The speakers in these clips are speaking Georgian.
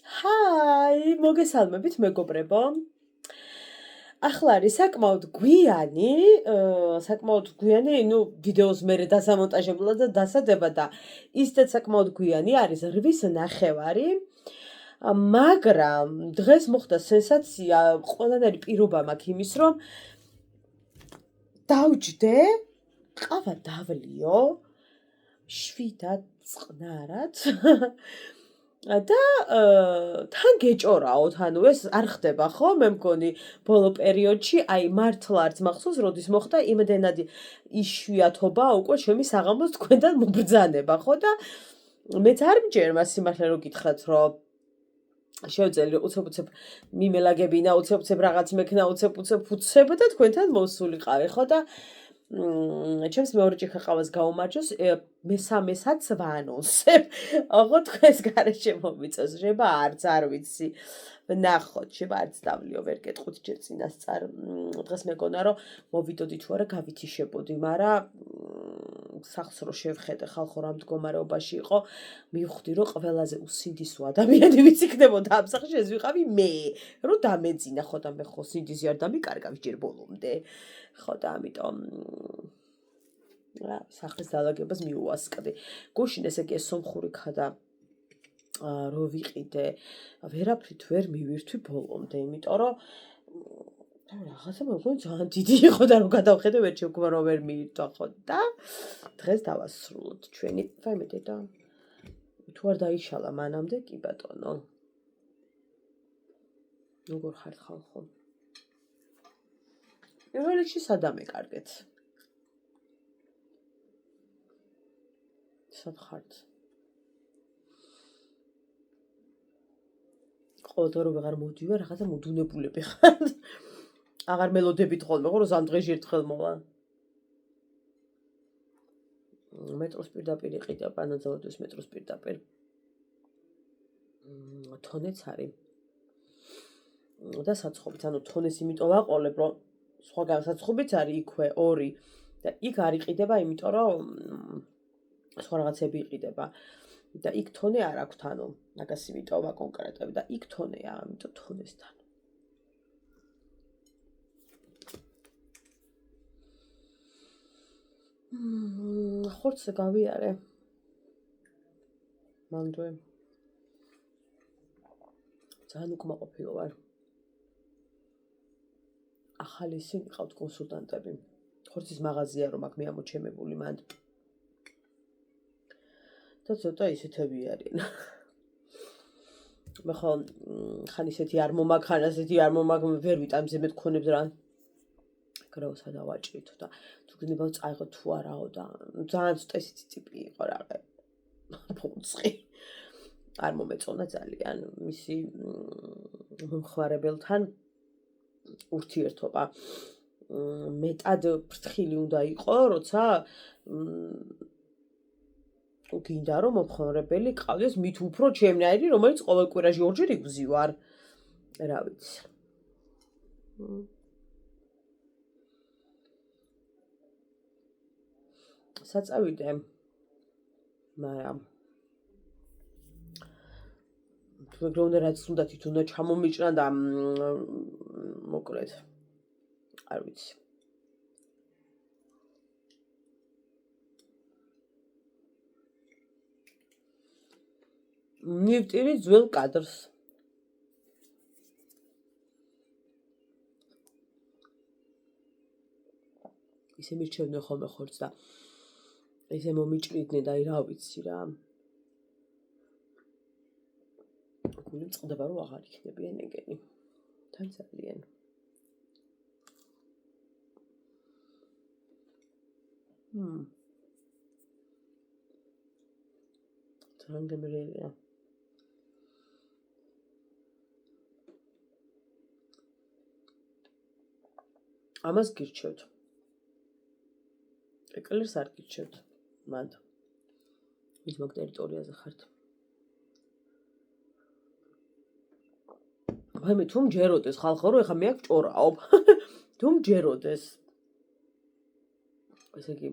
Hi, მოგესალმებით მეგობრებო. ახლა არის საკმაოდ გვიანი, ვიდეოს მერე დასამონტაჟებულად და დასადება და ისეთ საკმაოდ გვიანი არის 8:30. მაგრამ დღეს მოხდა სენსაცია, ყველანაირი პირობა მაქვს იმის, რომ დავჯდე, ყავა დავლიო, 7 წყნარად. და თან გეჭორაოთ, ანუ ეს არ ხდება ხო? მე მგონი ბოლო პერიოდში, აი მართლა არც მახსოვს, როდის მოხდა იმდენად იშვიათობა უკვე ჩემი საღამოს თქვენთან მობრძანება, ხო? და მეც არ მჯერმა სიმართლე რომ გითხრათ, რომ შევძელი უცებ მიმელაგებინა, უცებ რაღაც მექნა, უცებ და თქვენთან მოსულიყავი, ხო? და ჩემს მეორე ჭიქა ყავას გაუმარჯოს, მესამესაც ვაანონსებ. ოღონდ თქვენს გარეშე მომიწევს, შეიძლება არც არ ვიცი. ვნახოთ, შეიძლება არც დავლიო, ვერ გეტყვით ჯერ წინასწარ. დღეს მეგონა რომ მოვიდოდი თუ არა გავითიშებოდი, მაგრამ სახლს რო შევხედე, ხალხო რა მდგომარეობაში იყო, მივხვდი რომ ყველაზე usindisო ადამიანი ვინც იქნებოდა ამ სახლში ეს ვიყავი მე, რომ დამეძინა, ხო და მე ხო სინდისი არ დამიკარგავი ჯერ ბოლომდე. ხო და ამიტომ სახლის დალაგებას მიუვასკდი. გუშინ ესე იგი სომხური ქადა რო ვიყიდე, ვერაფრით ვერ მივირთვი ბოლომდე, იმიტომ რომ რაღაცა მეგონი ძალიან დიდი იყო და რომ გადავხედე ვერ შევქვა რომ ვერ მიირთვა, ხო და დღეს დავასრულოთ ჩვენი ვაიმე დედა თუ არ დაიშალა მანამდე კი ბატონო. როგორ ხართ ხალხო? პირველ რიგში სადამეკარგეთ. სად ხართ? ყოველდღე რომ ვეღარ მოდივარ, რაღაცა მოდუნებულები ხართ. აღარ მელოდებით ხოლმე, ხო რომ სამ დღეში ერთხელ მოვა. მეტროს პირდაპირ იყიდა, პანაძალათვის მეტროს პირდაპირ. თონეც არის. და საცხობით, ანუ თონეს იმიტომ ვაყოლებ, რომ სხვაგან საცხობიც არის იქვე 2 და იქ არ იყიდება, იმიტომ რომ სხვა რაღაცები იყიდება. და იქ თონე არ აქვს, ანუ მაგას იმიტომ ვაკონკრეტებ და იქ თონეა, ამიტომ თონესთან. ხორცზე გავიარე. მანდვე. ძალიან უკმაყოფილო ვარ. ახალი ისინი ყავთ კონსულტანტები. ხორცის მაღაზია რომ აქვს მეამოჩემებული მანდ. და ცოტა ისეთები არიან. მე ხო ხან ისეთი არ მომაგ, ხან ასეთი არ მომაგ, ვერ ვიტან მზე მე თქონებს რა. გროუსა დავაჭრით და თუ გნებავ წაიღო თუ არაო და ძალიან ცოტა ისეთი ტიპი იყო რაღაც. ფუძყი. არ მომეწონა ძალიან მისი მომხმარებელთან ურთიერთობა. მეტად ფრთხილი უნდა იყო, როცა გინდა რომ მომხმარებელი ყავდეს მით უფრო ჩემნაირი, რომელიც ყოველ კვირაში 2-ჯერ იგზივარ. რა ვიცი. საწავიდე. მაგრამ თუ გრონდა რაც უნდა თვითონ ჩამომიჭრა და მოკლედ. არ ვიცი. მივტირი ძველ კადრს. ისე მირჩევდნენ ხოლმე ხორცს და ისე მომიჭრიდნენ და რა ვიცი რა. გული მწყდება რომ აღარ იქნებიან ეგენი. თან ძალიან. ძალიან გემრიელია. ამას გირჩევთ. ეკლერს არ გირჩევთ. მანდ. ის მაგ ტერიტორიაზე ხართ. ვაიმე თუ მჯეროდეს ხალხო რომ ეხა მე აქ ჭორაობ. თუ მჯეროდეს. ესე იგი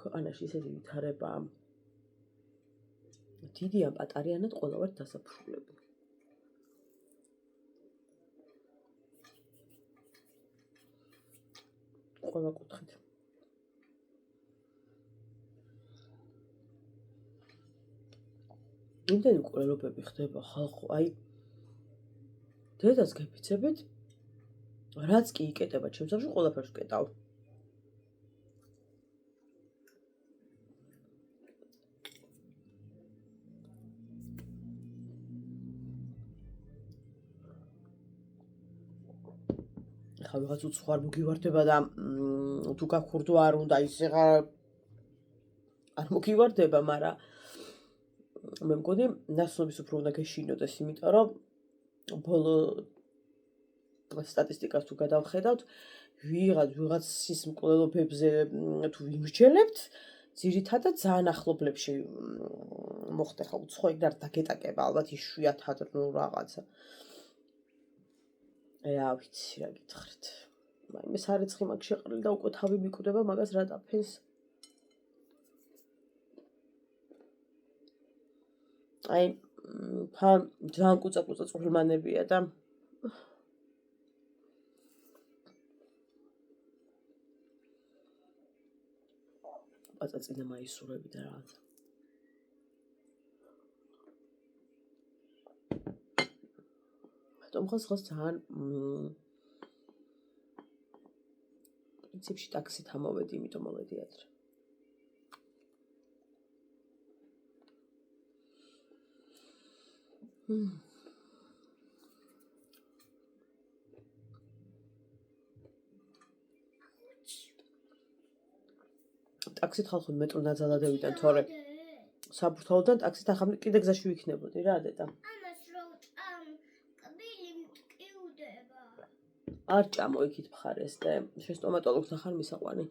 ქვეყანაში ისეთი ვითარება დიდი ან პატარიანად ყველა ვართ დასაფრული. ყველა კუთხით. იმდენი მკვლელობები ხდება ხალხო, აი დედას გეფიცებით, რაც კი იკეტება ჩემს სამში, ყველაფერს ვკეტავ. ხა ვიღაც უცხო არ მოგივარდება და თუ გაქურდო არ უნდა ისეღა არ მოგივარდება, მაგრამ მე მგონი ნაცნობის უფრო უნდა გეშინოდეს, იმიტომ რომ ბოლო სტატისტიკას თუ გადავხედავთ, ვიღაცის მკვლელობებზე თუ ვიმსჯელებთ, ძირითადად ძალიან ახლობლებში მოხდა ხა უცხო იქ და დაგეტაკება, ალბათ იშვიათად ნუ რაღაცა. რა ვიცი რა გითხრით. მაინც სარეცხი მაგ შეყრილი და უკვე თავი მიკვდება მაგას რა დაფენს. აი ძალიან კუცა წვრილმანებია და პაწაწინა მაისურები და რაღაც. ბატონო ხოს ძალიან პრინციპში ტაქსით ამოვედი, იმიტომ მოვედი ადრე. ტაქსით ხალხო მეტრო ნაძალადევიდან, თორე საბურთალოდან ტაქსით ახლა კიდე გზაში ვიქნებოდი რა დედა. ამას რო კბილი მტკიუდება. არ ჭამო იქით მხარეს და შენ სტომატოლოგთან ხარ მისაყვანი?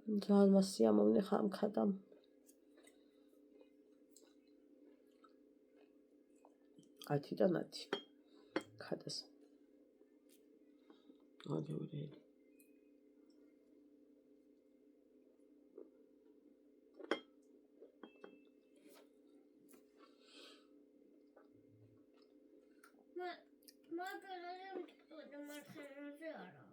ძალიან მასიამოვნე ხამქადა. ათიდან 10 ქადას. აგეურელი. მაგალითად მტკიუდა მარხენაზე არა.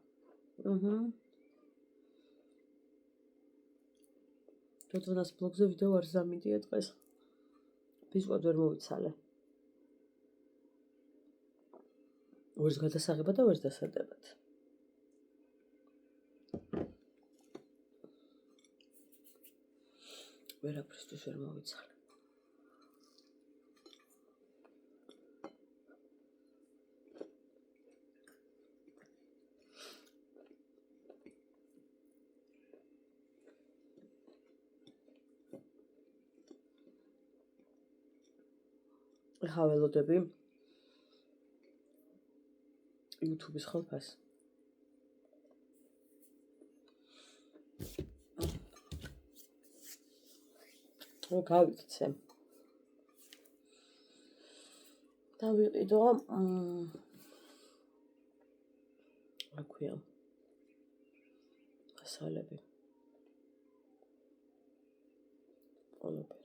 თვითონაც ბლოგზე ვიდეო არ ზამიდია დღეს. ბიზუად ვერ მოვიცალე. ვერს გადასაღება და ვერს დასადებად. ვერაფრისთვის ვერ მოვიცალე. ხა ველოდები YouTube-ის ხალხას. გავიქცე. დავიყიდო რა ქვია? მასალები. ყველაფერი.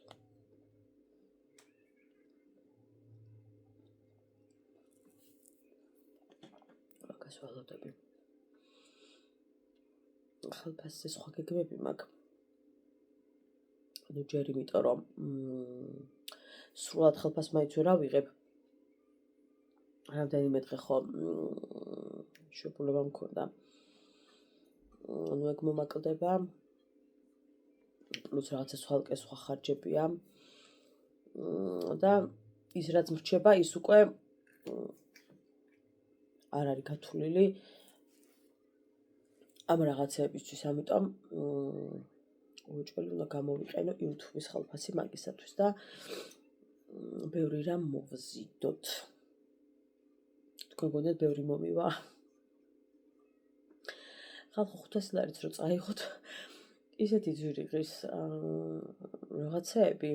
ველოდები. ხალფასზე სხვა გეგმები მაქვს. ანუ ჯერ იმიტომ რომ სრულად ხალფას მაინც ვერ ავიღებ. რამდენიმე დღე ხო შეფულება მქონდა. ანუ ეგ მომაკლდება. პლუს რაღაცა სვალკე სხვა ხარჯებია. და ის რაც მრჩება, ის უკვე არ არის გათვლილი ამ რაღაცებისთვის, ამიტომ უჭველი უნდა გამოვიყენო YouTube-ის ხალფასი მაგისათვის და ბევრი რამ მოვზიდოთ. თქვენ გონიათ ბევრი მომივა. ხალხო 500 ლარით რო წაიღოთ, ისეთი ძვირი ღირს რაღაცეები,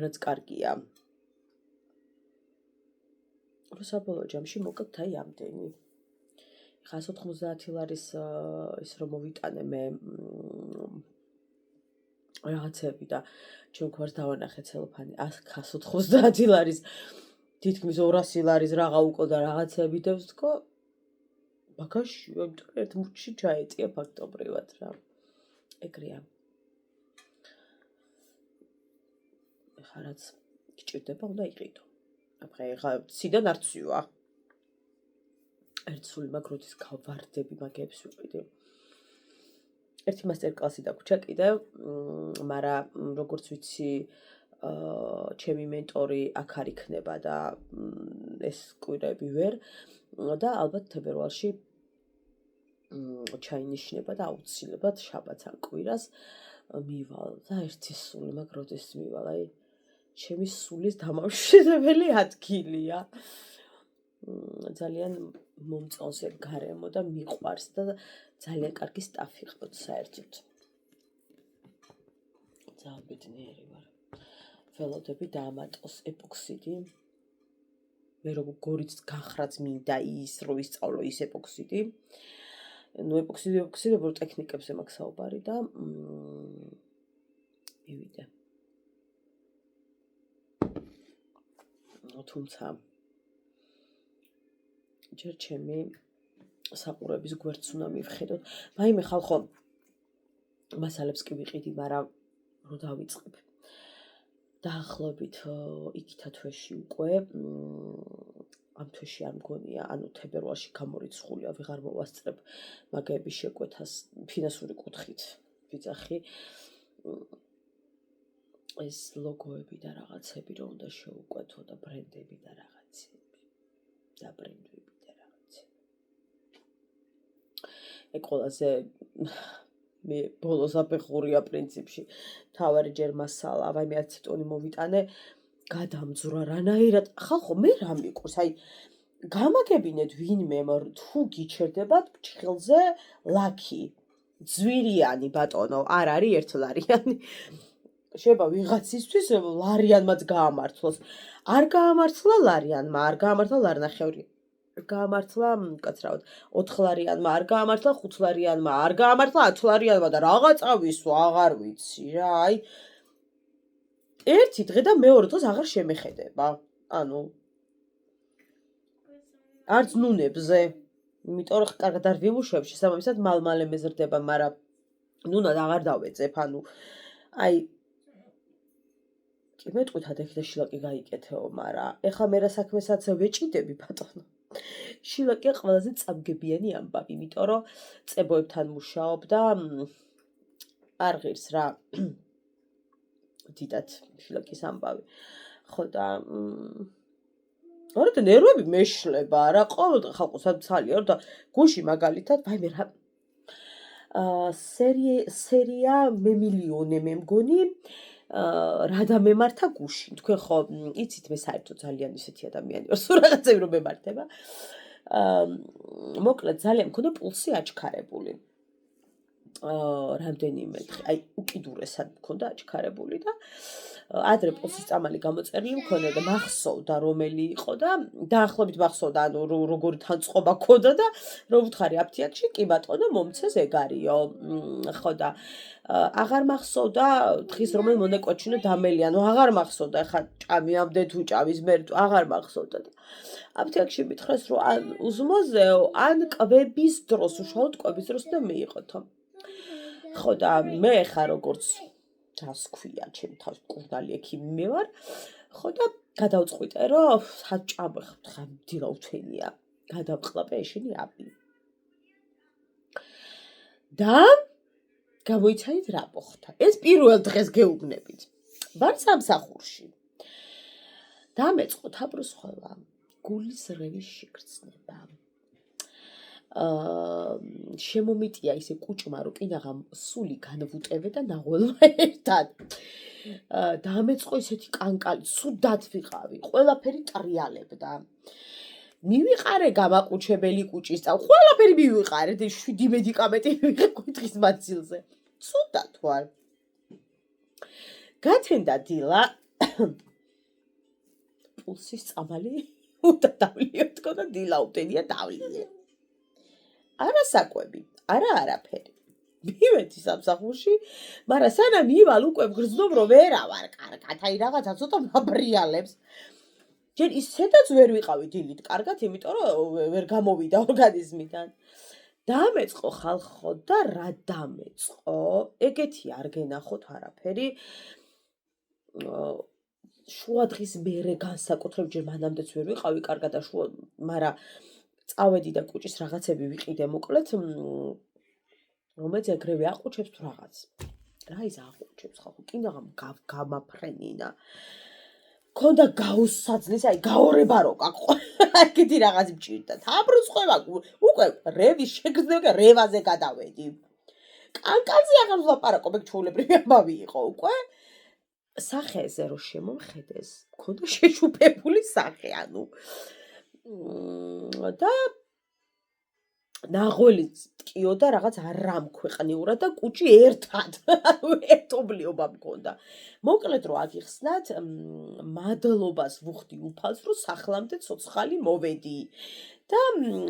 რაც კარგია. საბოლოო ჯამში მოკლებთ აი ამდენი. 190 ლარის ის რომ მოვიტანე მე რაღაცები და ჩვენ გვარს დავანახე ცელოფანი 190 ლარის თითქმის 200 ლარის რაღა უკვე და რაღაცები და ვთქო ბაგაჟში ერთ მუჩში ჩაეტია ფაქტობრივად რა ეგრეა ეხლა რაც გჭირდება უნდა იყიდო ეხლა ციდან არ ცვივა ერთ სული მაგროდის გავარდები მაგებს ვიყიდე ერთი მასტერკლასი დაგვრჩა კიდევ მაგრამ როგორც ვიცი ჩემი მენტორი აქ არ იქნება და ეს კვირები ვერ და ალბათ თებერვალში ჩაინიშნება და აუცილებლად შაბათს ან კვირას მივალ და ერთი სული მაგროდის მივალ აი ჩემი სულის დამამშვიდებელი ადგილია ძალიან მომწონს ეგ გარემო და მიყვარს და ძალიან კარგი სტაფი ყავთ საერთოდ ძალიან ბედნიერი ვარ ველოდები დაამატოს ეპოქსიდი მე როგორიც გახრაც მინდა ის რო ისწავლო ის ეპოქსიდი ნუ ეპოქსიდი რო ტექნიკებზე მაქვს საუბარი და მივიდე თუმცა ჯერ ჩემი საყურების გვერდს უნდა მივხედოთ მაიმე ხალხო მასალებს კი ვიყიდი მაგრამ რო დავიწყებ დაახლოებით იქითა თვეში უკვე ამ თვეში არ მგონია ანუ თებერვალში გამორიცხულია ვეღარ მოვასწრებ მაგების შეკვეთას ფინანსური კუთხით ვიძახი ეს ლოგოები და რაღაცები რომ უნდა შეუკვეთო და ბრენდები და რაღაცები და ბრენდები და რაღაცები ეგ ყველაზე მე ბოლოს აფეხურია პრინციპში თავარი ჯერ მასალა აი მე 10 ტონი მოვიტანე გადამძვრა რანაირად ხალხო მე რა მიყვარს აი გამაგებინეთ ვინმე თუ გიჩერდებათ ჭხილზე ლაქი ძვირიანი ბატონო არ არის 1 ლარიანი შეიძლება ვიღაცისთვის ლარიანმაც გაამართლოს არ გაამართლა ლარიანმა არ გაამართლა ლარნახევრი გაამართლა მკაცრავად 4 ლარიანმა არ გაამართლა 5 ლარიანმა არ გაამართლა 10 ლარიანმა და რაღაცა ვისო აღარ ვიცი რა აი ერთი დღე და მეორე დღეს აღარ შემეხედება ანუ არც ნუნებზე იმიტომ რომ კარგად არ ვიმუშავებ შესაბამისად მალ-მალე მეზრდება მაგრამ ნუნად აღარ დავეწებ ანუ აი კი მეტყვით ეხლა შილაკი გაიკეთეო მაგრამ ეხლა მე რა საქმესაც ვეჭიდები ბატონო შილაკი ყველაზე წამგებიანი ამბავი იმიტომ რომ წებოებთან მუშაობ და არ ღირს რა დიდად შილაკის ამბავი ხო და არა და ნერვები მეშლება რა ყოველდღე ხალხო საცალია და გუში მაგალითად ვაიმე რა სერია მე მილიონე მე მგონი რა დამემართა გუში თქვენ ხო იცით მე საერთოდ ძალიან ისეთი ადამიანი ვარ სულ რაღაცები რომ მემართება მოკლედ ძალიან მქონდა პულსი აჩქარებული რამდენიმე დღე აი უკიდურესად მქონდა აჩქარებული და ადრე პულსის წამალი გამოწერილი მქონდა და მახსოვდა რომელი იყო და დაახლოებით მახსოვდა ანუ როგორი თანწყობა ქონდა და რომ ვთხარი აფთიაქში კი ბატონო მომცეს ეგ არისო ხო და აღარ მახსოვდა დღის რომელ მონაკვეთშინა დამელი ანუ აღარ მახსოვდა ხა ჭამიამდე თუ ჭამის მერე თუ აღარ მახსოვდა და აფთიაქში მითხრეს რომ ან უზმოზეო ან კვების დროს უშუალოდ კვების დროს და მეიყოთო ხო და მე ხა როგორც თავს ქვია ჩემ თავს კურნალი ექიმი მე ვარ ხო და გადავწყვიტე რომ საჭამე ხა დილა უთენია გადავყლაპე ეშინი აპი და გამოიცანით რა მოხდა ეს პირველ დღეს გეუბნებით ვარ სამსახურში და მეწყო თაბრუსხევა გულის რევის შეგრძნება შემომიტია ისე კუჭმა რომ კინაღა სული განვუტევე და ნაღველმა ერთად დამეწყო ისეთი კანკალი სუდად ვიყავი ყველაფერი ტრიალებდა მივიყარე გამაყუჩებელი კუჭის წავ ყველაფერი მივიყარე და 7 მედიკამენტი მივიღე კუთხის მაცილზე სუდად ვარ გათენდა დილა პულსის წამალი უნდა დავლიო თქო და დილა უტენია დავლიე არა საკვები, არა არაფერი. მივედი სამსახურში, მაგრამ სანამ ივალ უკვე ვგრძნობ, რომ ვერა ვარ კარგად, აი რაღაცა ცოტა მაბრიალებს. ჯერ ისედაც ვერ ვიყავი დილით კარგად, იმიტომ რომ ვერ გამოვიდა ორგანიზმიდან. დამეწყო ხალხო და რა დამეწყო? ეგეთი არ გენახოთ არაფერი. შუადღის მერე განსაკუთრებით ჯერ მანამდეც ვერ ვიყავი კარგად და მაგრამ წავედი და კუჭის რაღაცები ვიყიდე მოკლედ, რომელიც ეგრევე აყუჩებს თუ რაღაც. რა ის აყუჩებს ხალხო? კიდაღამ გამაფრენინა. ქონდა გაუსაძლის, აი გაორება რო გაყო. ეგეთი რაღაც მჭირდა. თაბრუცხება უკვე რევის შეგრძნება, რევაზე გადავედი. კანკანზე აღარ ვლაპარაკობ, ეგ ჩვეულებრივი ამბავი იყო უკვე. სახეზე რო შემომხედეს, მქონდა შეშუპებული სახე, ანუ და ნაღველი ტკიოდა რაღაც არამ ქვეყნიურად და კუჭი ერთად, ანუ ერთობლიობა მქონდა. მოკლედ რო აგიხსნათ, მადლობას ვუხდი უფალს, რომ სახლამდე ცოცხალი მოვედი. და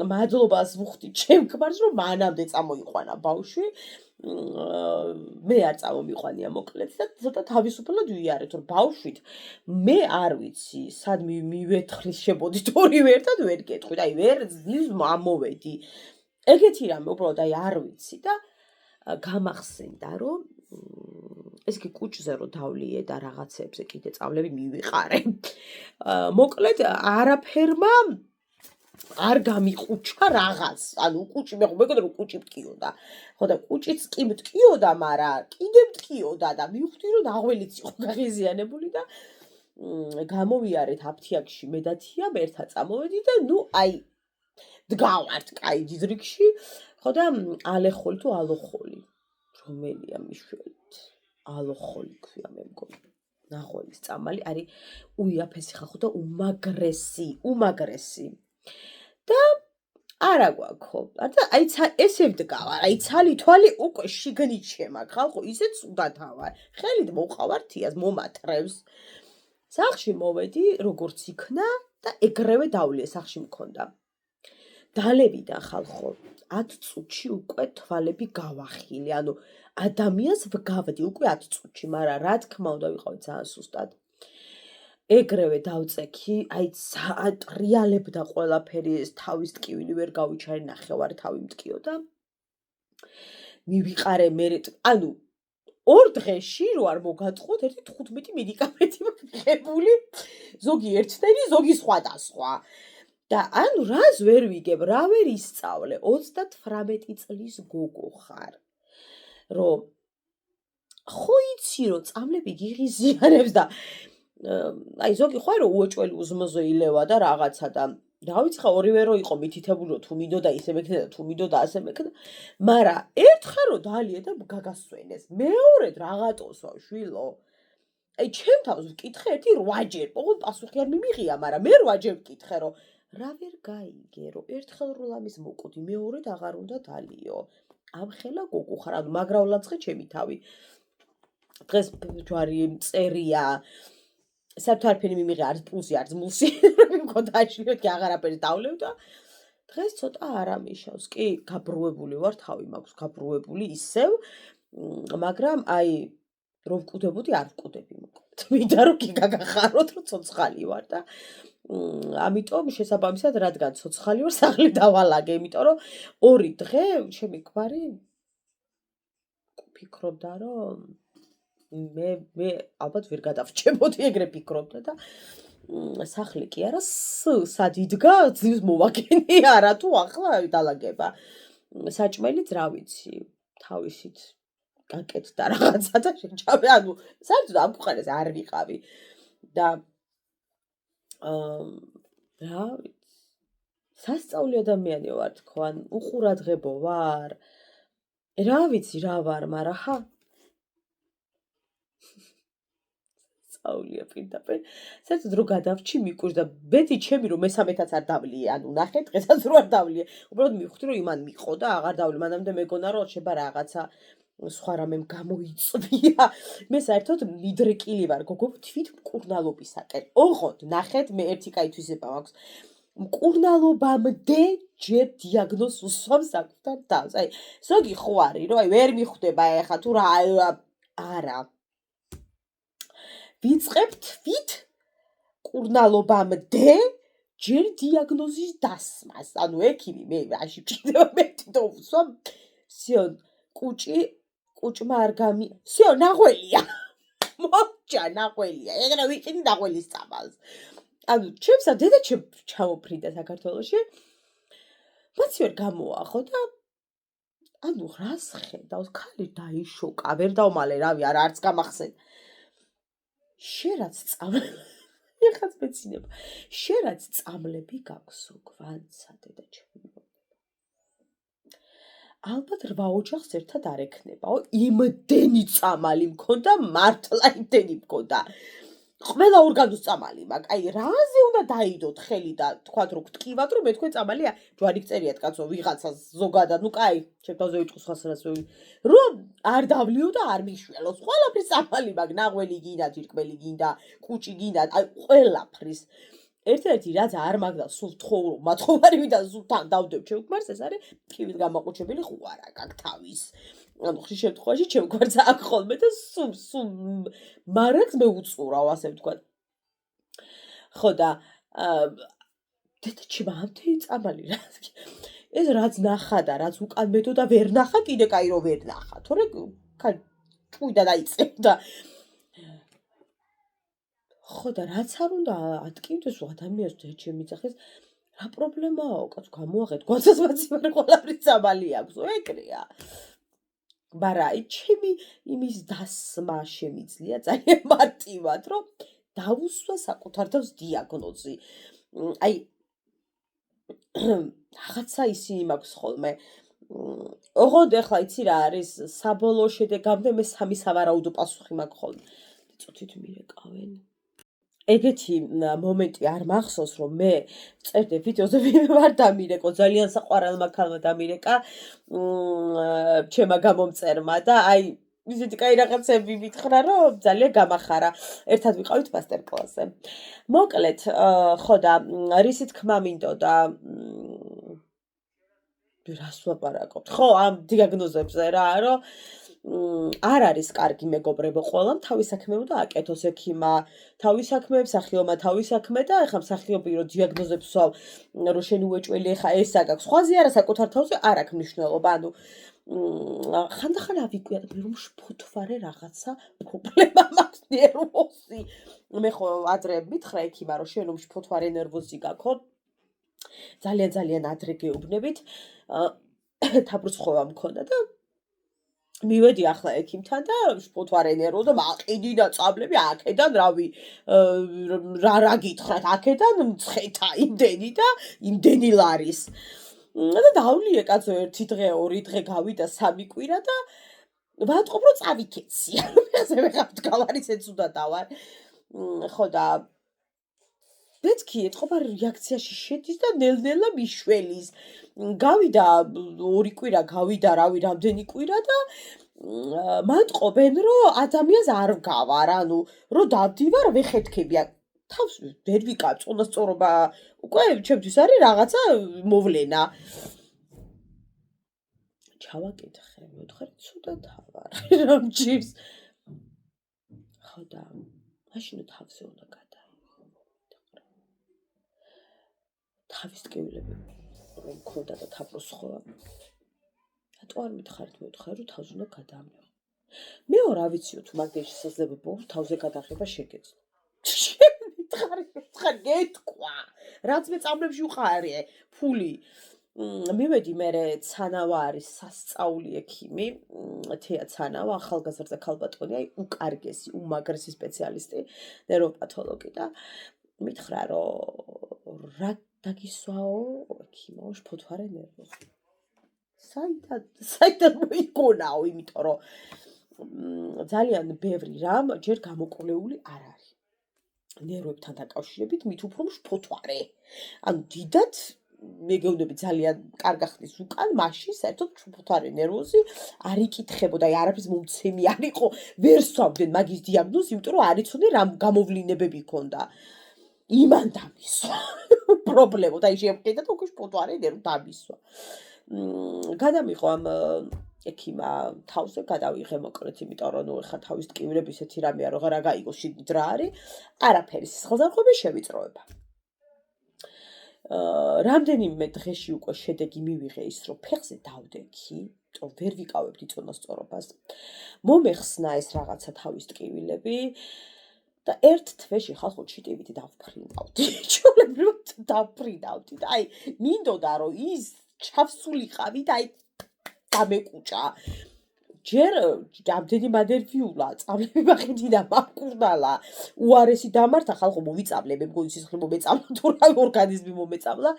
მადლობას ვუხდი ჩემ ქმარს, რომ მანამდე წამოიყვანა ბავშვი. მე არ წამომიყვანია მოკლედ და ცოტა თავისუფლად ვიარეთ, რომ ბავშვით მე არ ვიცი, სად მივეთხრის შებოდით ორივე ერთად ვერ გეტყვით, აი ვერ ძლივს ამოვედი. ეგეთი რამე უბრალოდ აი არ ვიცი და გამახსენდა, რომ ეს კი კუჭზე რო დავლიე და რაღაცებზე კიდე წავლები მივიყარე. მოკლედ არაფერმა არ გამიყუჩა რაღაც, ანუ კუჭი მეგონა რომ კუჭი მტკიოდა. ხო და კუჭიც კი მტკიოდა, მაგრამ კიდე მტკიოდა და მივხვდი რომ ნახველიც იყო გაღიზიანებული და გამოვიარეთ აფთიაქში მე და თიამ ერთად წამოვედი და ნუ აი დგავართ კაი დიდრიგში, ხო და ალეხოლი თუ ალოხოლი. რომელია მიშველით? ალოხოლი ქვია მე მგონი. ნახველის წამალი არის უიაფესი ხალხო და უმაგრესი. და არა გვაქო. და აი ესე ვდგავარ, აი ცალი თვალი უკვე შიგნით შემაგ ხალხო, ისე ცუდათა ვარ. ხელით მოვყავარ თიას, მომათრევს. სახლში მოვედი, როგორც იქნა და ეგრევე დავლიე, სახლში მქონდა. დალევიდან ხალხო, 10 წუთში უკვე თვალები გავახილე, ანუ ადამიანს ვგავდი უკვე 10 წუთში, მაგრამ რა თქმა უნდა ვიყავი ძალიან სუსტად. ეგრევე დავწექი, აი ტრიალებდა ყველაფერი, ეს თავის ტკივილი ვერ გავიჩარე, ნახევარი თავი მტკიოდა. მივიყარე მე, ანუ 2 დღეში რო არ მოგატყუოთ, ერთი 15 მედიკამენტი მიღებული, ზოგი ერთნაირი, ზოგი სხვადასხვა. და ანუ რას ვერ ვიგებ, რა ვერ ისწავლე, 38 წლის გოგო ხარ. რომ ხო იცი რომ წამლები გიღიზიანებს და აი ზოგი ხო რომ უოჭველი უზმოზე ილევა და რაღაცა და დავიწყე ორივე რო იყო მითითებული რომ თუ მინდოდა ისე მეკდა და თუ მინდოდა ასე მეკდა, მაგრამ ერთხელ რო დალიე და გაგასვენეს. მეორედ რაღაცოსო შვილო. აი ჩემ თავს ვკითხე ერთი 8 ჯერ, ოღონდ პასუხი არ მიმიღია, მაგრამ მე 8 ჯერ ვკითხე რომ რა ვერ გაიგე, რომ ერთხელ რო ლამის მოკვდი, მეორედ აღარ უნდა დალიო. ამხელა გოგო ხარ, ანუ მაგრავლაცხე ჩემი თავი. დღეს ჯვარი წერია. საფთარფენი მიმიღე არის პლუსი არის მუსი, მქონდა აჩვენე კი აღარაფერი დავლევ და დღეს ცოტა არ ამიშავს. კი, გაბრუებული ვარ, თავი მაქვს გაბრუებული ისევ, მაგრამ აი რომ ვკვდებოდი არ ვკვდები მოკლედ. მინდა რომ კი გაგახაროთ რომ ცოცხალი ვარ და ამიტომ შესაბამისად რადგან ცოცხალი ვარ, სახლი დავალაგე, იმიტომ რომ 2 დღე ჩემი ქმარი ფიქრობდა რომ მე ალბათ ვერ გადავრჩებოდი, ეგრე ფიქრობდა და სახლი კი არა, სად იდგა, ძლივს მოვაგენი არა თუ ახლა დალაგება. საჭმელიც რა ვიცი, თავისით გაკეთდა რაღაცა და შეჭამე, ანუ საერთოდ ამ ქვეყანას არ ვიყავი და რა ვიცი, სასწაული ადამიანი ვარ თქვან, უყურადღებო ვარ, რა ვიცი რა ვარ, მაგრამ ხა სწავლია პირდაპირ. საერთოდ რო გადავრჩი მიკუშ და ბედი ჩემი რომ მესამეთაც არ დავლიე, ანუ ნახე დღესაც რო არ დავლიე. უბრალოდ მივხვდი რომ იმან მიყო და აღარ დავლიე. მანამდე მეგონა რომ შეიძლება რაღაცა სხვა რამემ გამოიწვია. მე საერთოდ მიდრეკილი ვარ, გოგო თვით მკურნალობისაკენ. ოღონდ ნახეთ, მე ერთი კაი თვისება მაქვს. მკურნალობამდე ჯერ დიაგნოზს უსვამს საკუთარ თავს. აი, ზოგი ხო არის, რომ აი ვერ მიხვდება ეხა თუ რა არა. ვიწყებთ თვით კურნალობამდე ჯერ დიაგნოზის დასმას. ანუ ექიმი მე რაში ჭირდება მე თვითონ ვუსვამ. სიო, კუჭმა არ სიო, ნაღველია. მოჭა ნაღველია. ეგრე ვიყიდი ნახველის წამალს. ანუ ჩემსა დედაჩემ ჩამოფრინდა საქართველოში. მაც ვერ გამოახო და ანუ რას ხედავს? ქალი დაიშოკა, ვერ დავმალე რავი, არც გამახსენ. შერაც ეხაც მეცინება. შერაც წამლები გაქვსო, გვანცა დედაჩემი. ალბათ 8 ოჯახს ერთად არ ექნებაო. იმდენი წამალი მქონდა, მართლა იმდენი მქონდა. ყველა ორგანოს წამალი მაქვს. აი, რაზე უნდა დაიდოთ ხელი და თქვათ რომ გტკივათ რომ მე თქვენ წამალია, ჯვარი გწერიათ კაცო, ვიღაცას ზოგადად, ნუ კაი, ჩემთანზე ვიტყვის ხასრას რომ არ დავლიო და არ მიშველოს. ყველაფრის წამალი მაქვს, ნაღველი გინდა, ჯირკბელი გინდა, კუჭი გინდა, აი ყველაფრის. ერთ-ერთი რაც არ მაქვს და სულ ვთხოვრო, მათხოვარი ვიდა სულ თან დავდებ ჩემ გვარს, ეს არის ტკივით გამოყუჩებელი ხვარა გაქვს თავის. ანუ ხშირ შემთხვევაში ჩემ გვარს აქვს ხოლმე და სულ მარაგს მე უწურავ, ასე ვთქვათ. ხო და დედაჩემ ამდენი წამალი რა. ეს რაც ნახა და რაც უკან მედო და ვერ ნახა, კიდე კაი რომ ვერ ნახა. თორე ჭუიდა დაიწევდა. ხო და რაც არ უნდა ატკივდეს ადამიანს დედაჩემ მიწახეს, რა პრობლემაო, კაცო გამოაღეთ, გვაცას მაცივარ ყველაფრის წამალი აქვს, ეგრეა. მაგრამ აი ჩემი იმის დასმა შემიძლია ძალიან მარტივად, რომ დავუსვა საკუთარ თავს დიაგნოზი. აი რაღაცა ისინი მაქვს ხოლმე. ოღონდ ახლა იცი რა არის საბოლოო შედეგამდე მე 3 სავარაუდო პასუხი მაქვს ხოლმე. წუთით მირეკავენ. ეგეთი მომენტი არ მახსოვს რომ მე წერდი ვიდეოზე ვინმე ვარ დამირეკო, ძალიან საყვარელმა ქალმა დამირეკა ჩემა გამომწერმა და აი ისეთი კაი რაღაცები მითხრა რომ ძალიან გამახარა. ერთად ვიყავით მასტერკლასზე. მოკლედ, ხო და რისი თქმა მინდოდა რას ვაპარაკობთ? ხო, ამ დიაგნოზებზე რა, რომ არ არის კარგი მეგობრებო, ყველამ თავის საქმე უნდა აკეთოს, ექიმა თავის საქმე, მსახიობმა თავის საქმე და ეხლა მსახიობი რომ დიაგნოზებს ვსვავ, რომ შენ უეჭველი ეხა ეს აქვს. სხვაზე არა საკუთარ თავზე არ აქვს მნიშვნელობა. ანუ ხანდახან ავიკვირა და რომ შფოთვარე რაღაცა პრობლემა მაქვს ნერვოზი. მე ხო ადრე მითხრა ექიმა რომ შენ რომ შფოთვარე ნერვოზი გაქვს, ძალიან ადრე გეუბნებით. თაბრუცხოვა მქონდა და მივედი ახლა ექიმთან და შფოთვარე ნერვო და მაყიდი და წამლები აქედან რავი რა გითხრათ აქედან მცხეთა იმდენი და იმდენი ლარის. და დავლიე კაცო 1 დღე 2 დღე გავიდა 3 კვირა და ვატყობ რომ წავიქეცია. მეზე ვეღარ გავარიცეც უნდა დავარ. ხო და მეთქი ეთყობა რეაქციაში შედის და ნელ-ნელა მიშველის. გავიდა 2 კვირა, გავიდა რავი რამდენი კვირა და მატყობენ რომ ადამიანს არ ვგავარ, ანუ რომ დავდივარ ვეხეთქები. თავს ვერ ვიკავ, წონასწორობა უკვე ჩემთვის არის რაღაცა მოვლენა. ჩავაკითხე, მეთქე ცუდად ავარ, რომ ჯირს. ხო და მაშინ თავზე უნდა თავის ტკივილები რომ მქონდა და თაბრუცხოვა. რატო არ მითხარით მეთქე რომ თავს უნდა გადაამეღო. მე რა ვიციო თუ მაგ შესაძლებელია თავზე გადაღება შეგეძლო. მითხარ გეთქვა. რაც მე წამლებში უყარე ფული. მივედი მე ცანავა არის სასწაული ექიმი, თეა ცანავა, ახალგაზრდა ქალბატონი, აი უკარგესი, უმაგრესი სპეციალისტი, ნეიროპათოლოგი და მითხრა რომ რა დაგისვაო ექიმო შფოთვარე ნერვოზი. საიდან მოიგონაო, იმიტომ რომ ძალიან ბევრი რამ ჯერ გამოკვლეული არ არის. ნერვებთან დაკავშირებით მით უფრო შფოთვარე. ანუ დიდად მეგეუნები ძალიან კარგა ხნის უკან მაშინ საერთოდ შფოთვარე ნერვოზი არ იკითხებოდა, აი არაფრის მომცემი არ იყო, ვერ სვამდნენ მაგის დიაგნოზს, იმიტომ რომ არ იცოდნენ რა გამოვლინებები ჰქონდა. იმან დამისვა. პრობლემო და შემყიდა და უკვე შპოტვარი ნერვ დამისვა. გადამიყო ამ ექიმა თავზე გადავიღე მოკლედ, იმიტომ რომ ნუ ეხა თავის ტკივილები ისეთი რამეა, რომ რა გაიგო შიგნით რა არის, არაფერი სისხლძარღვები შევიწროება. რამდენიმე დღეში უკვე შედეგი მივიღე ის, რომ ფეხზე დავდექი, რომ ვერ ვიკავებდი წონასწორობას. მომეხსნა ეს რაღაცა თავის ტკივილები და ერთ თვეში ხალხო ჩიტივით დავფრინავდი. ჩვეულებრივად დავფრინავდი და აი მინდოდა რომ ის ჩავსულიყავი და აი დამეკუჭა. ჯერ რამდენი მადერვიულა, წავლები ბახეთი და მაკურნალა, უარესი დამართა ხალხო მოვიწავლე, მე მგონი სისხლი მომეწავლა თუ რა ორგანიზმი მომეწავლა.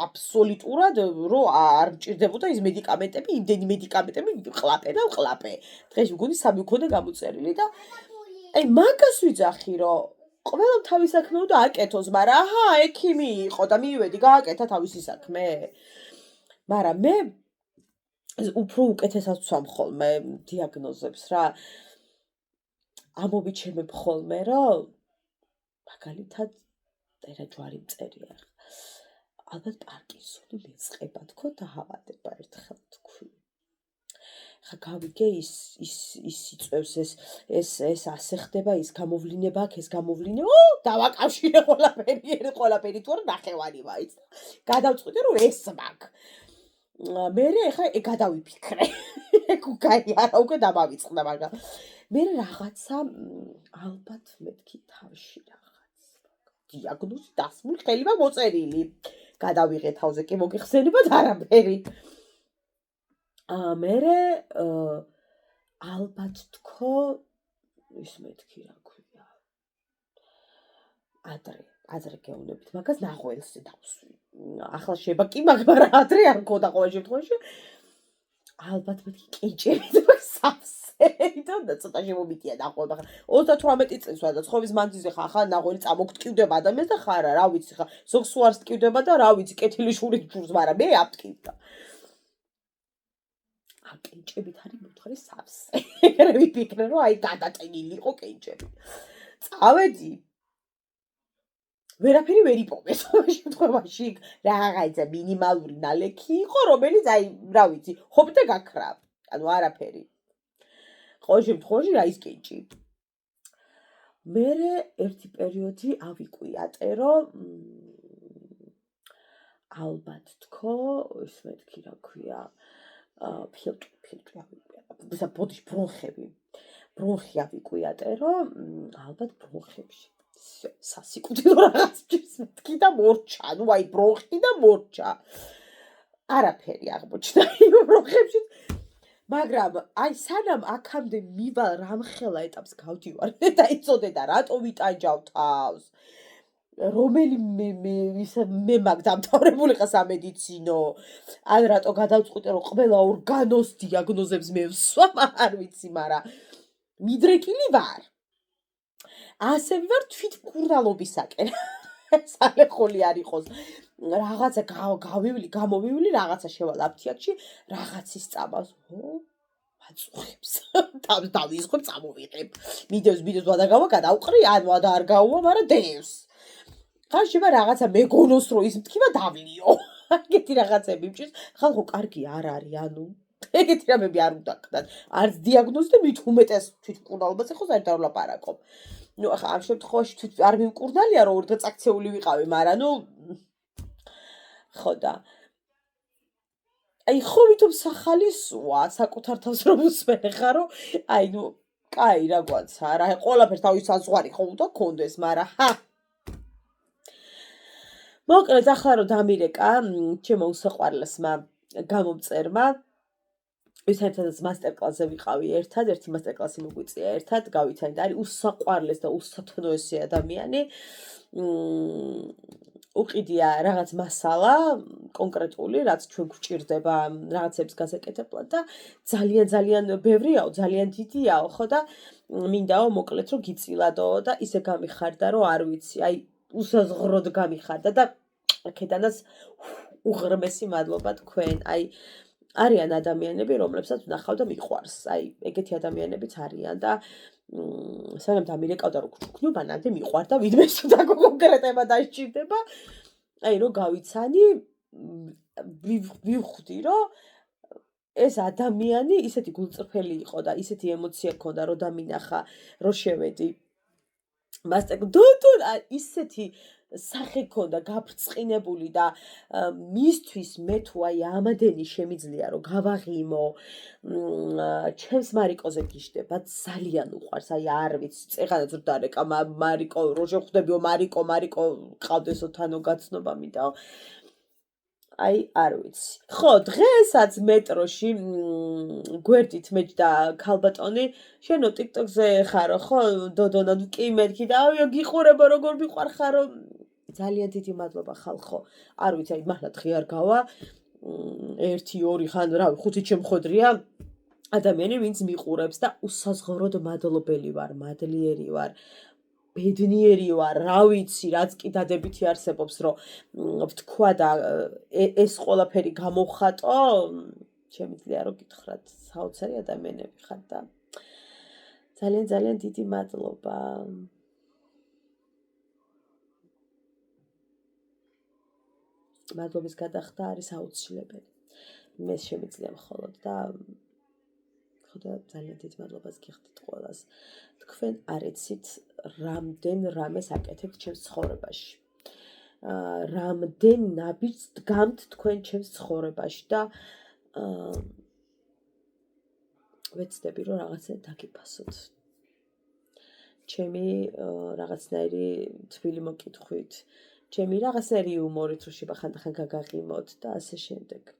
აბსოლუტურად რომ არ მჭირდებოდა ის მედიკამენტები, იმდენი მედიკამენტები ყლაპე და ყლაპე. დღეში მგონი 3 მქონდა გამოწერილი და აი მაგას ვიძახი რომ ყველა თავის საქმე უნდა აკეთოს, მაგრამ აჰა, ექიმი იყო და მივედი გააკეთა თავისი საქმე. მაგრამ მე უფრო უკეთესად ვცვამ ხოლმე დიაგნოზებს რა. ამობიჩემებ ხოლმე რომ მაგალითად წერა ჯვარი მწერია. ალბათ პარკინსონი მეწყება თქო და ავადება ერთხელ თქვი. ხა გავიგე ის იწევს ეს ასე ხდება, ის გამოვლინება აქ, ეს გამოვლინება, დავაკავშირე ყველაფერი თუ არა ნახევარი მაინც. გადავწყვიტე რომ ეს მაქვს. მე ხა გადავიფიქრე. ეგ უკაი არა უკვე დამავიწყდა მაგრამ. მე რაღაცა ალბათ მეთქი თავში რაღაც. დიაგნოზი დასმული ხელი მაქვს მოწერილი. გადავიღე თავზე კი მოგიხსენებათ არაფერი. მე ალბათ თქო ის მეთქი რა ქვია. ადრე გეუბნებით მაგას ნახველზე დავსვი. ახლა შეიძლება კი მაგრამ ადრე არ მქონდა ყოველ შემთხვევაში. ალბათ მეთქი კიჭებით სავსე და ცოტა შემომიტია ნახველი. 38 წელს ვარ და ცხოვის მანძილზე ხა ნახველი წამოგტკივდება ადამიანს და ხარა რა ვიცი ხა ზოგს უარს ტკივდება და რა ვიცი კეთილი შური ჯურს მაგრამ მე აფტკივდა. კენჭებით არის მოთხარი სავსე. ეგრე ვიფიქრე რომ აი გადატენილი იყო კენჭები. წავედი. ვერაფერი ვერ იპოვეს ამ შემთხვევაში რაღაცა მინიმალური ნალექი იყო, რომელიც აი რა ვიცი, ხობდა გაქრა. ანუ არაფერი. ყოველ შემთხვევაში რა ის კენჭი. მე ერთი პერიოდი ავიკვიატე რომ ალბათ თქო ის მეთქი რა ქვია ფილტრი ავიკვიატე. ბოდიში ბრონხი ავიკვიატე რომ ალბათ ბრონხებში სასიკვდილო რაღაც ჭირს მეთქი და მორჩა. ნუ აი ბრონხი და მორჩა. არაფერი აღმოჩნდა იმ ბრონხებში. მაგრამ აი სანამ აქამდე მივალ რამხელა ეტაპს გავდივარ და იცოდე და რატო ვიტანჯავ თავს. რომელი მე მაგ დამთავრებული ხა სამედიცინო. ან რატო გადავწყვიტე რომ ყველა ორგანოს დიაგნოზებს მე ვსვამ, არ ვიცი, მაგრამ მიდრეკილი ვარ. ასე ვარ თვითმკურნალობისაკენ. სალეხოლი არ იყოს. რაღაცა გამოვივლი რაღაცა შევალ აფთიაქში, რაღაცის წამას. მაწუხებს. თავს დავიზღებ, წამოვიღებ. მიდევს ვადა გადავყრი, ან ვადა არ გაუვა, მაგრამ დევს. ხან შევა რაღაცა მეგონოს რომ ის მткиვა დავლიო. ეგეთი რაღაცები მჭირს. ხალხო კარგი არ არის, ანუ ეგეთი რამები არ უნდა გქნათ. არც დიაგნოზი და მით უმეტეს თვითმკურნალობაზე ხო საერთოდ არ ვლაპარაკობ. ნუ ახლა ამ შემთხვევაში თვით არ მიმკურნალია რომ ორ დაწაქცეული ვიყავი, მაგრამ ნუ ხო და აი ხო ვითომ სახალისოა საკუთარ თავს რომ უსმენე ხარო, აი ნუ კაი რაგვაცა რა, ყველაფერს თავის საზღვარი ხო უნდა გქონდეს, მაგრამ მოკლედ ახლა რომ დამირეკა ჩემო უსაყვარლესმა გამომწერმა ის ერთადაც მასტერკლასზე ვიყავი ერთად, ერთი მასტერკლასი მოგვიწია ერთად, გავითანით, არის უსაყვარლეს და უსათნოესი ადამიანი. უყიდია რაღაც მასალა კონკრეტული, რაც ჩვენ გვჭირდება რაღაცების გასაკეთებლად და ძალიან ბევრიაო, ძალიან დიდიაო, ხო და მინდაო მოკლედ რომ გიწილადო და ისე გამიხარდა რომ არ ვიცი, აი უსაზღროდ გამიხარდა და აქედანაც უღრმესი მადლობა თქვენ. აი არიან ადამიანები, რომლებსაც ვნახავ და მიყვარს. აი, ეგეთი ადამიანებიც არიან და სანამ დამირეკავდა რომ გჩუქნო, მანამდე მიყვარდა ვინმე და კონკრეტება დასჭირდება. აი, რომ გავიცანი, ვივხვდი, რომ ეს ადამიანი ისეთი გულწრფელი იყო და ისეთი ემოცია ჰქონდა, რომ დამინახა, რომ შევედი. ისეთი სახე ქონდა გაბრწყინებული და მისთვის მე თუ აი ამადენი შემიძლია რომ გავაღიმო ჩემს მარიკოზე გიშდება ძალიან უყვარს აი არ ვიცი წეღანაც რომ დარეკა მარიკო რო შეხვდებიო მარიკო ყავდესო თანო გაცნობა მინდა აი არ ვიცი ხო დღესაც მეტროში გვერდით მეჯდა ქალბატონი შენო TikTok-ზე ხარო ხო დოდონა კი მეთქი და ავიო გიყურებო როგორ მიყვარხარო ძალიან დიდი მადლობა ხალხო არ ვიცი აი მართლა დღე არ გავა 1-2 ხან რავი 5 შემხოდრია ადამიანი ვინც მიყურებს და უსაზღვროდ მადლობელი ვარ მადლიერი ვარ ბედნიერი ვარ რა ვიცი რაც კი დადებითი არსებობს რომ ვთქვა და ეს ყველაფერი გამოვხატო შემიძლია რომ გითხრათ საოცარი ადამიანები ხართ და ძალიან დიდი მადლობა მადლობის გადახდა არის აუცილებელი მე შემიძლია მხოლოდ და ხოდა ძალიან დიდ მადლობას გიხდით ყველას თქვენ არ იცით რამდენ რამეს აკეთებთ ჩემს ცხოვრებაში რამდენ ნაბიჯს დგამთ თქვენ ჩემს ცხოვრებაში და ვეცდები რომ რაღაცა დაგიფასოთ ჩემი რაღაცნაირი თბილი მოკითხვით ჩემი რაღაცნაირი იუმორით რომ შეიძლება ხანდახან გაგაღიმოთ და ასე შემდეგ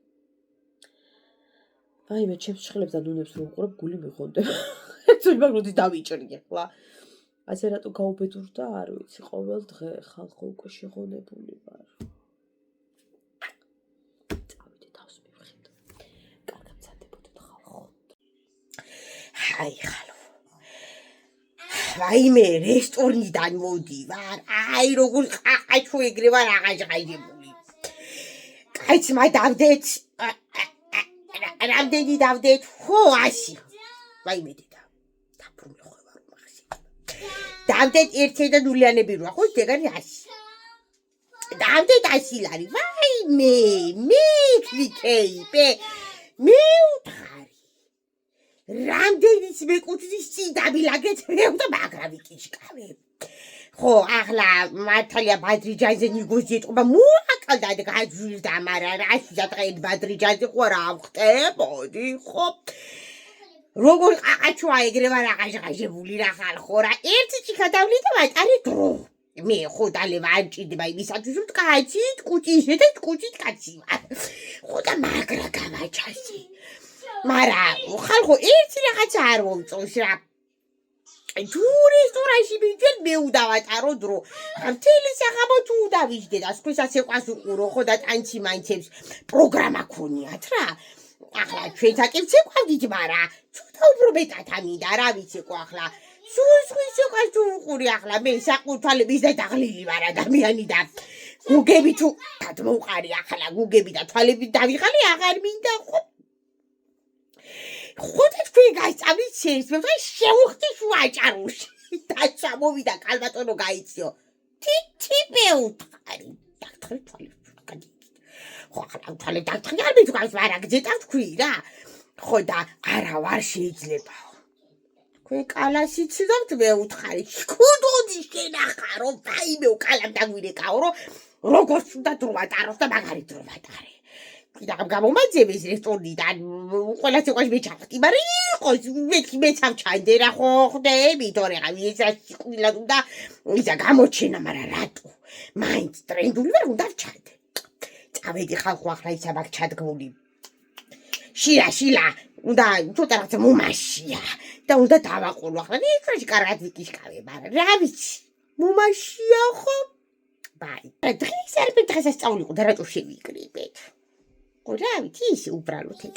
აი მე ჩემს შეხლებსა ნუნებს რომ უყურებ გული მიღონდება ერთვი მაგროდი დავიჭრი ახლა ასე რატო გაუბედურდა არ ვიცი ყოველ დღე ხალხო უკვე შეღონებული ვარ წავიდე თავს მივხედო კარგად მზადებოდეთ ხალხო აი ხალხო აი მე რესტორნიდან მოდივარ აი როგორ ყაყაჩო ეგრევა რაღაცაიებული კაიცმა დავდეთ რამდენი დავდეთ ხო 100 ვაიმე დედა დაბრუნე ხო ვარ მაგასი დავდეთ 1 და ნულიანები როა ხო ეგარი 100 დავდეთ 100 ლარი ვაიმე მე ვიქეიპე მე უთხარი რამდენიც მეკუთვნის წიდაბილაგეთ მე და მაგრა ვიკიშკავე ხო ახლა მართალია ბადრიჯანზე ნიგოზი ეტყობა მოაკალდა და გაძვირდა მაგრამ რაში დადღეთ ბადრიჯანზე ხო რა ვხტებოდი ხო როგორ ყაყაჩოა ეგრევა რაღაცაჟებული რა ხალხო რა ერთი ჭიქა დავლიდა ვატარე დრო მე ხო დალევა ანჭიდება იმისათვის რომ კაცით კუჭიზე და კუჭით კაცი ხო და მაგრა გამაჩასი მარა ხალხო ერთი რაღაცა არ მომწონს რა თუ რესტორანში მივიდნენ მე udavატარო დრო მთელი საღამო თუ udavიждე და სხვასაც ეყვას უყურო ხო და ტანცი მაინცებს პროგრამა ქონიათ რა ახლა ჩვენ საკითხი ვყავდით მარა ცოტა უფრო მეტად ამინდა რა ვიცი ყო ახლა სხვის ეყვას თუ უყური ახლა მე საყურთვალების და დაღლილი ვარ ადამიანი და გუგები თუ დადმოუყარი ახლა გუგები და თვალები დავიღალი აღარ მინდა ხო ხოთა თქვენ გაიწამით შეიძლება და შევხვდი შუაჭაროში და ჩამოვიდა კალბატონო გაიციო ტიპე უთხარი დაქტრე თვალებს გადიგი ხო ახლა თვალე დაქტრე არ მითქვამს მაგრამ გძეტავ თქვი რა ხო და არა ვარ შეიძლება თქვენ კალაში ცდობთ მე უთხარი შკუდოდი შენახარო ვაიმე უკალამ დაგვირეკაო რომ როგორც უნდა დრო ვატაროს და მაგარი დრო ვატარე და გამომაძებეს რესტორნიდან ყველას ეყვას მეჩავხტი მაგრამ იყოს მეც ავჩანდე რა ხო ხდები თორე რა ვიეცაში ყვილად უნდა ისა გამოჩენა მაგრამ რატო მაინც ტრენდული ვარ უნდა ვჩანდე წავედი ხალხო ახლა ისა მაგ ჩადგმული შილა უნდა ცოტა რაღაცა მომაშია და უნდა დავაყოლო ახლა ნიხრაში კარგად ვიკიშკავე მაგრამ რა ვიცი მომაშია ხო ბაი დღეს არ მე დღესაც წავლიყო და რატო შევიკრიბეთ Ora, vedi, si ubralo te.